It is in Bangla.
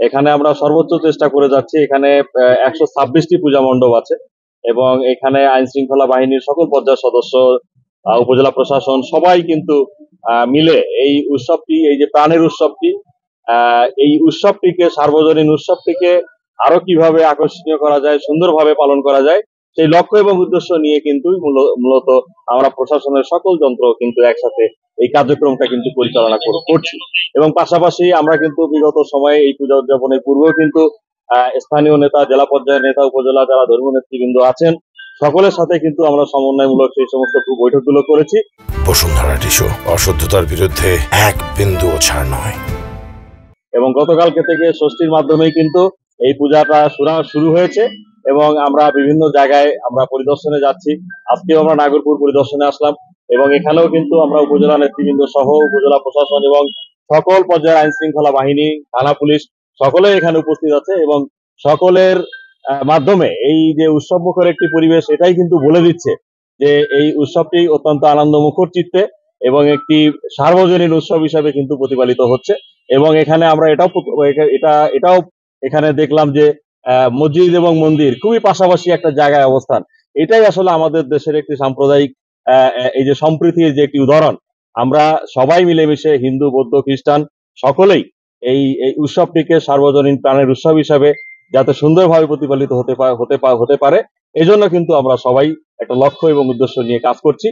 এখানে আমরা সর্বোচ্চ চেষ্টা করে যাচ্ছি। এখানে 126টি পূজা মণ্ডপ আছে এবং এখানে আইন শৃঙ্খলা বাহিনীর সকল পর্যায়ের সদস্য, উপজেলা প্রশাসন সবাই কিন্তু মিলে এই উৎসবটি, এই যে প্রাণের উৎসবটি, এই উৎসবটিকে, সার্বজনীন উৎসবটিকে আরো কিভাবে আকর্ষণীয় করা যায়, সুন্দরভাবে পালন করা যায়, সেই লক্ষ্য এবং উদ্দেশ্য নিয়ে কিন্তু মূলত আমরা প্রশাসনের সকল যন্ত্র কিন্তু একসাথে এই কার্যক্রমটা কিন্তু পরিচালনা করছি। এবং পাশাপাশি আমরা কিন্তু বিগত সময়ে এই পূজা উদযাপনের পূর্বেও কিন্তু স্থানীয় নেতা, জেলা পর্যায়ের নেতা, উপজেলা যারা ধর্মীয় নেতৃবৃন্দ আছেন সকলের সাথে কিন্তু আমরা সমন্বয়মূলক সেই সমস্ত বৈঠকগুলো করেছি। বসুন্ধরা টিস্যু, অশুদ্ধতার বিরুদ্ধে এক বিন্দুও ছাড় নয়। এবং গতকালকে থেকে ষষ্ঠীর মাধ্যমেই কিন্তু এই পূজাটা শুরু হয়েছে এবং আমরা বিভিন্ন জায়গায় আমরা পরিদর্শনে যাচ্ছি। আজকেও আমরা নাগরপুর পরিদর্শনে আসলাম এবং এখানেও কিন্তু আমরা উপজেলা নেতৃবৃন্দ সহ উপজেলা প্রশাসন এবং সকল পর্যায়ের আইন শৃঙ্খলা বাহিনী, থানা পুলিশ সকলে এখানে উপস্থিত আছে এবং সকলের মাধ্যমে এই যে উৎসব মুখর একটি পরিবেশ, এটাই কিন্তু বলে দিচ্ছে যে এই উৎসবটি অত্যন্ত আনন্দ মুখর চিত্তে এবং একটি সার্বজনীন উৎসব হিসাবে কিন্তু প্রতিপালিত হচ্ছে। এবং এখানে আমরা এটাও এখানে দেখলাম যে মসজিদ এবং মন্দির খুবই পাশাপাশি একটা জায়গায় অবস্থান। এটাই আসলে আমাদের দেশের একটি সাম্প্রদায়িক এই যে সম্প্রীতির যে একটি উদাহরণ। আমরা সবাই মিলেমিশে, হিন্দু, বৌদ্ধ, খ্রিস্টান সকলেই এই উৎসবটিকে সার্বজনীন প্রাণের উৎসব হিসাবে যাতে সুন্দরভাবে প্রতিপালিত হতে পারে, এজন্য কিন্তু আমরা সবাই একটা লক্ষ্য এবং উদ্দেশ্য নিয়ে কাজ করছি।